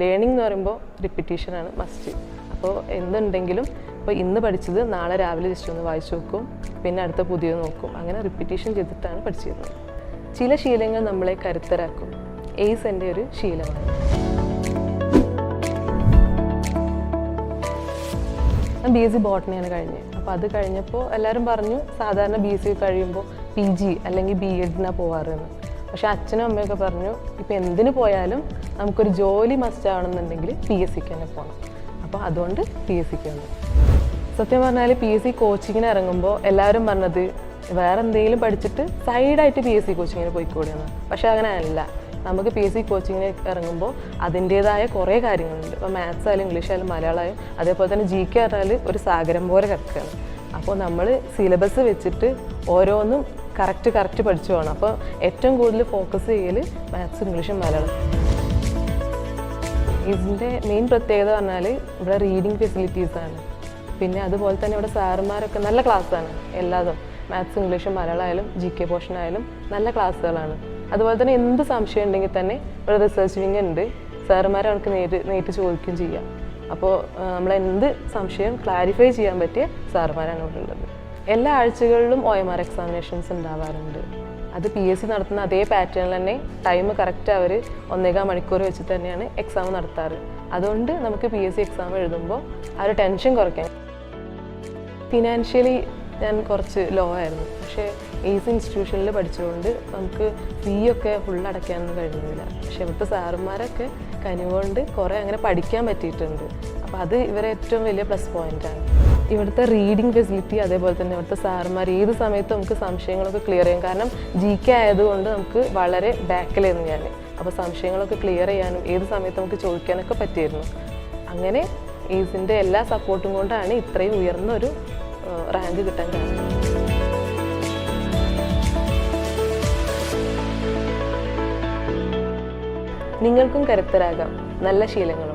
Learning എന്ന് പറയുമ്പോൾ റിപ്പീറ്റേഷനാണ് must. അപ്പോൾ എന്തുണ്ടെങ്കിലും ഇപ്പോൾ ഇന്ന് പഠിച്ചത് നാളെ രാവിലെ ജസ്റ്റ് ഒന്ന് വായിച്ചു നോക്കും, പിന്നെ അടുത്ത പുതിയത് നോക്കും. അങ്ങനെ റിപ്പീറ്റേഷൻ ചെയ്തിട്ടാണ് പഠിച്ചിരുന്നത്. ചില ശീലങ്ങൾ നമ്മളെ കരുത്തരാക്കും. എയ്സ് എൻ്റെ ഒരു ശീലമാണ്. ഞാൻ BSc ബോട്ടണിയാണ് കഴിഞ്ഞത്. അപ്പോൾ അത് കഴിഞ്ഞപ്പോൾ എല്ലാവരും പറഞ്ഞു സാധാരണ BSc കഴിയുമ്പോൾ PG അല്ലെങ്കിൽ B.Edനാണ് പോകാറെന്ന്. പക്ഷെ അച്ഛനും അമ്മയൊക്കെ പറഞ്ഞു ഇപ്പോൾ എന്തിനു പോയാലും നമുക്കൊരു ജോലി മസ്റ്റ് ആവണമെന്നുണ്ടെങ്കിൽ PSCക്ക് തന്നെ പോകണം. അപ്പോൾ അതുകൊണ്ട് PSCക്ക് വന്നു. സത്യം പറഞ്ഞാൽ PSC കോച്ചിങ്ങിന് ഇറങ്ങുമ്പോൾ എല്ലാവരും പറഞ്ഞത് വേറെ എന്തെങ്കിലും പഠിച്ചിട്ട് സൈഡായിട്ട് PSC കോച്ചിങ്ങിന് പോയിക്കൂടെയാണ്. പക്ഷെ അങ്ങനെ അല്ല. നമുക്ക് PSC കോച്ചിങ്ങിന് ഇറങ്ങുമ്പോൾ അതിൻ്റേതായ കുറേ കാര്യങ്ങളുണ്ട്. ഇപ്പോൾ മാത്സ് ആയാലും ഇംഗ്ലീഷ് ആയാലും മലയാളമായാലും അതേപോലെ തന്നെ GK പറഞ്ഞാൽ ഒരു സാഗരം പോലെ കിടക്കുകയാണ്. അപ്പോൾ നമ്മൾ സിലബസ് വെച്ചിട്ട് ഓരോന്നും കറക്റ്റ് പഠിച്ചു പോകണം. അപ്പോൾ ഏറ്റവും കൂടുതൽ ഫോക്കസ് ചെയ്യൽ മാത്സ് ഇംഗ്ലീഷും മലയാളം. ഇതിൻ്റെ മെയിൻ പ്രത്യേകത പറഞ്ഞാൽ ഇവിടെ റീഡിങ് ഫെസിലിറ്റീസാണ്. പിന്നെ അതുപോലെ തന്നെ ഇവിടെ സാറുമാരൊക്കെ നല്ല ക്ലാസ്സാണ്. എല്ലാതും മാത്സ് ഇംഗ്ലീഷും മലയാളം ആയാലും GK പോർഷൻ ആയാലും നല്ല ക്ലാസ്സുകളാണ്. അതുപോലെ തന്നെ എന്ത് സംശയം ഉണ്ടെങ്കിൽ തന്നെ ഇവിടെ റിസർച്ച് വിങ് ഉണ്ട്. സാറുമാരെ അവർക്ക് നേരിട്ട് ചോദിക്കുകയും ചെയ്യാം. അപ്പോൾ നമ്മളെന്ത് സംശയം ക്ലാരിഫൈ ചെയ്യാൻ പറ്റിയ സാറുമാരാണ് ഇവിടെ ഉള്ളത്. എല്ലാ ആഴ്ചകളിലും OMR എക്സാമിനേഷൻസ് ഉണ്ടാവാറുണ്ട്. അത് PSC നടത്തുന്ന അതേ പാറ്റേണിൽ തന്നെ ടൈം കറക്റ്റ് അവർ 1.25 മണിക്കൂർ വെച്ച് തന്നെയാണ് എക്സാം നടത്താറ്. അതുകൊണ്ട് നമുക്ക് PSC എക്സാം എഴുതുമ്പോൾ ആ ഒരു ടെൻഷൻ കുറയ്ക്കാൻ. ഫിനാൻഷ്യലി ഞാൻ കുറച്ച് ലോ ആയിരുന്നു. പക്ഷേ എയ്സ് ഇൻസ്റ്റിറ്റ്യൂഷനിൽ പഠിച്ചുകൊണ്ട് നമുക്ക് ഫീ ഒക്കെ ഫുൾ അടയ്ക്കാനൊന്നും കഴിഞ്ഞില്ല. പക്ഷേ ഇവിടുത്തെ സാറുമാരൊക്കെ കനിവുകൊണ്ട് കുറേ അങ്ങനെ പഠിക്കാൻ പറ്റിയിട്ടുണ്ട്. അപ്പോൾ അത് ഇവരെ ഏറ്റവും വലിയ പ്ലസ് പോയിൻ്റാണ്. ഇവിടുത്തെ റീഡിങ് ഫെസിലിറ്റി, അതേപോലെ തന്നെ ഇവിടുത്തെ സാറുമാർ ഏത് സമയത്തും നമുക്ക് സംശയങ്ങളൊക്കെ ക്ലിയർ ചെയ്യും. കാരണം GK ആയതുകൊണ്ട് നമുക്ക് വളരെ ബാക്കിലായിരുന്നു ഞാൻ. അപ്പോൾ സംശയങ്ങളൊക്കെ ക്ലിയർ ചെയ്യാനും ഏത് സമയത്ത് നമുക്ക് ചോദിക്കാനൊക്കെ പറ്റിയിരുന്നു. അങ്ങനെ എയ്സിൻ്റെ എല്ലാ സപ്പോർട്ടും കൊണ്ടാണ് ഇത്രയും ഉയർന്നൊരു റാങ്ക് കിട്ടാൻ കാരണം. നിങ്ങൾക്കും കരുത്തരാകാം നല്ല ശീലങ്ങൾ.